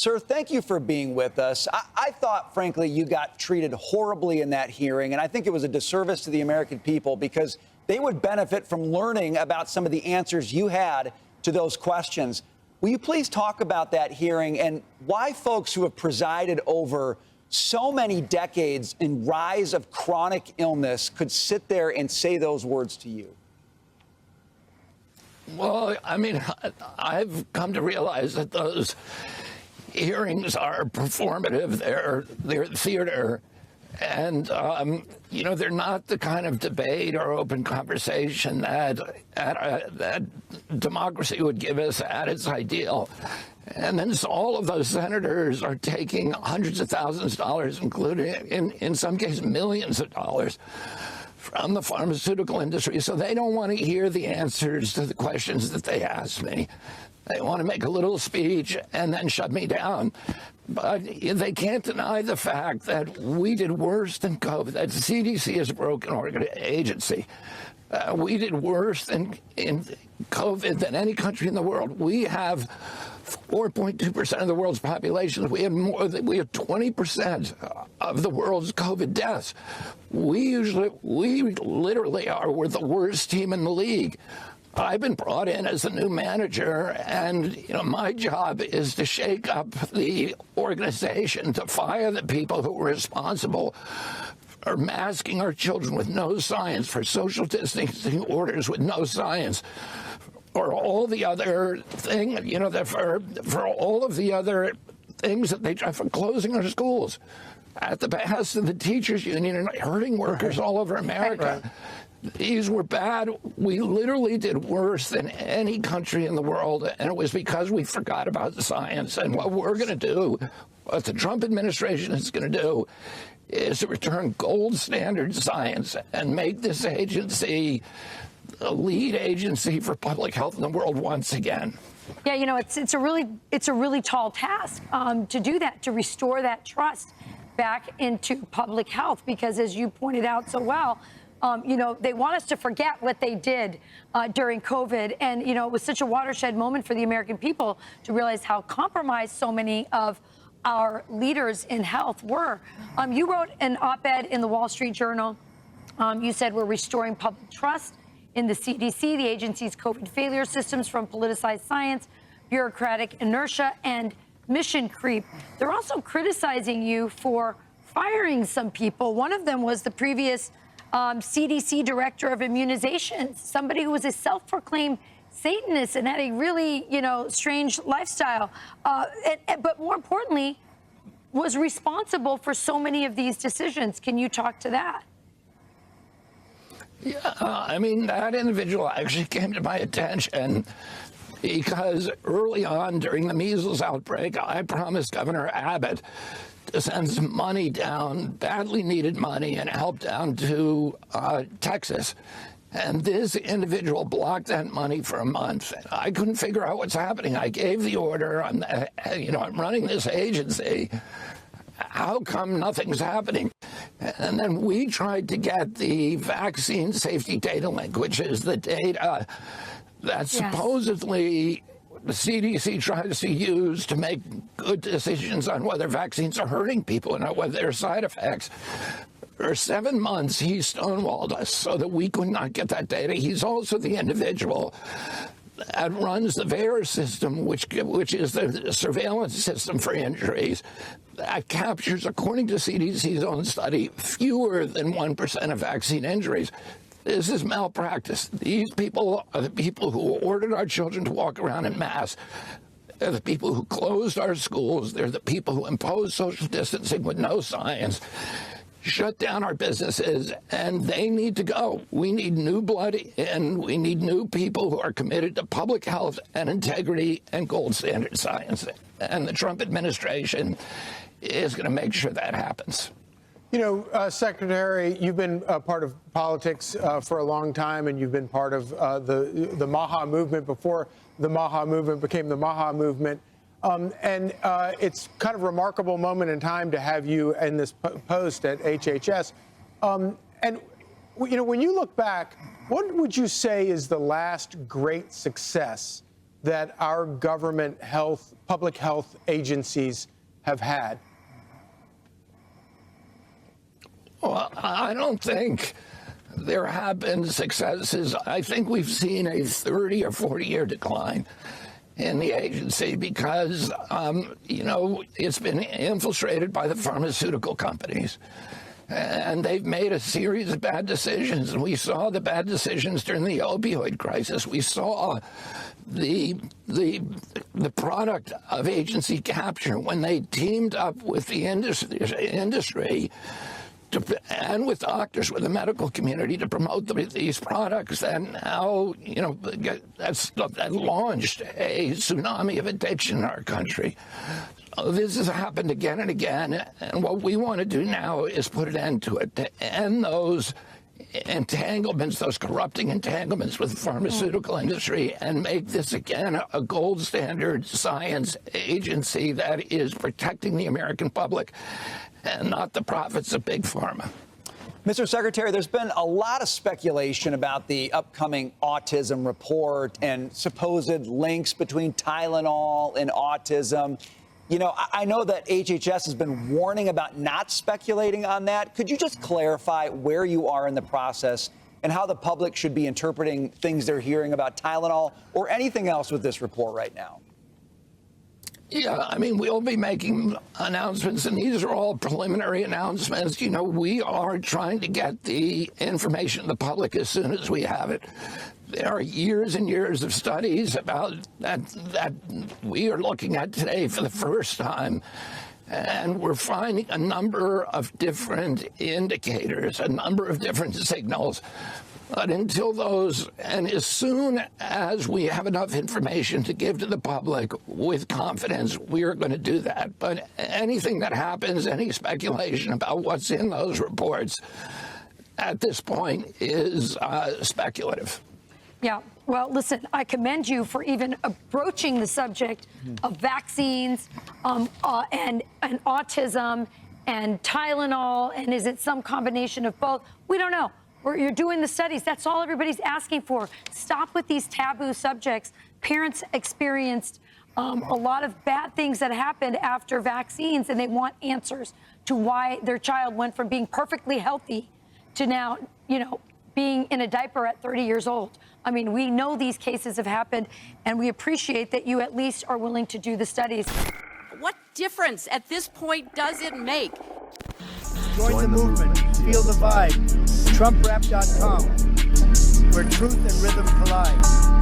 Sir, thank you for being with us. I thought, frankly, you got treated horribly in that hearing, and I think it was a disservice to the American people because they would benefit from learning about some of the answers you had to those questions. Will you please talk about that hearing and why folks who have presided over so many decades in rise of chronic illness could sit there and say those words to you? Well, I mean, I've come to realize that those hearings are performative. They're theater. And, you know, they're not the kind of debate or open conversation that democracy would give us at its ideal. And then all of those senators are taking hundreds of thousands of dollars, including, in some cases, millions of dollars from the pharmaceutical industry. So they don't want to hear the answers to the questions that they asked me. They want to make a little speech and then shut me down. But they can't deny the fact that we did worse than COVID. That the CDC is a broken agency. We did worse in COVID than any country in the world. We have 4.2% of the world's population. We have 20% of the world's COVID deaths. We literally we're the worst team in the league. I've been brought in as a new manager, and you know my job is to shake up the organization, to fire the people who were responsible for masking our children with no science, for social distancing orders with no science, or all the other things, you know, for all of the other things that they try, for closing our schools at the behest of the teachers union and hurting workers all over America. Right. These were bad. We literally did worse than any country in the world, and it was because we forgot about the science. And what we're going to do, what the Trump administration is going to do, is to return gold standard science and make this agency the lead agency for public health in the world once again. Yeah, you know, it's a really tall task to do that, to restore that trust back into public health, because as you pointed out so well, you know, they want us to forget what they did during COVID. And, you know, it was such a watershed moment for the American people to realize how compromised so many of our leaders in health were. You wrote an op-ed in the Wall Street Journal. You said we're restoring public trust in the CDC, the agency's COVID failure systems from politicized science, bureaucratic inertia, and mission creep. They're also criticizing you for firing some people. One of them was the previous CDC director of immunizations, somebody who was a self-proclaimed Satanist and had a really, you know, strange lifestyle. But more importantly, was responsible for so many of these decisions. Can you talk to that? Yeah, I mean, that individual actually came to my attention because early on during the measles outbreak, I promised Governor Abbott to send some money down, badly needed money, and help down to Texas. And this individual blocked that money for a month. I couldn't figure out what's happening. I gave the order. I'm running this agency. How come nothing's happening? And then we tried to get the vaccine safety data link, which is the data that supposedly the CDC tries to use to make good decisions on whether vaccines are hurting people and not whether there are side effects. For 7 months, he stonewalled us so that we could not get that data. He's also the individual that runs the VAERS system, which is the surveillance system for injuries, that captures, according to CDC's own study, fewer than 1% of vaccine injuries. This is malpractice. These people are the people who ordered our children to walk around in masks. They're the people who closed our schools. They're the people who imposed social distancing with no science, shut down our businesses, and they need to go. We need new blood, and we need new people who are committed to public health and integrity and gold standard science. And the Trump administration is going to make sure that happens. You know, Secretary, you've been part of politics for a long time, and you've been part of the MAHA movement before the MAHA movement became the MAHA movement. It's kind of a remarkable moment in time to have you in this post at HHS. And, you know, when you look back, what would you say is the last great success that our government public health agencies have had? Well, I don't think there have been successes. I think we've seen a 30 or 40-year decline in the agency because, it's been infiltrated by the pharmaceutical companies. And they've made a series of bad decisions. And we saw the bad decisions during the opioid crisis. We saw the product of agency capture when they teamed up with the industry and with doctors, with the medical community to promote these products. And now, that launched a tsunami of addiction in our country. This has happened again and again, and what we want to do now is put an end to it, to end those entanglements, those corrupting entanglements with the pharmaceutical industry, and make this again a gold standard science agency that is protecting the American public and not the profits of big pharma. Mr. Secretary, there's been a lot of speculation about the upcoming autism report and supposed links between Tylenol and autism. I know that HHS has been warning about not speculating on that. Could you just clarify where you are in the process and how the public should be interpreting things they're hearing about Tylenol or anything else with this report right now? Yeah, we'll be making announcements, and these are all preliminary announcements. We are trying to get the information to the public as soon as we have it. There are years and years of studies about that we are looking at today for the first time. And we're finding a number of different indicators, a number of different signals. But until those, and as soon as we have enough information to give to the public with confidence, we are going to do that. But anything that happens, any speculation about what's in those reports at this point is speculative. Yeah. Well, listen, I commend you for even broaching the subject of vaccines and autism and Tylenol. And is it some combination of both? We don't know. You're doing the studies. That's all everybody's asking for. Stop with these taboo subjects. Parents experienced a lot of bad things that happened after vaccines, and they want answers to why their child went from being perfectly healthy to now, being in a diaper at 30 years old. We know these cases have happened, and we appreciate that you at least are willing to do the studies. What difference at this point does it make? Join the movement. Feel the vibe. TrumpRap.com, where truth and rhythm collide.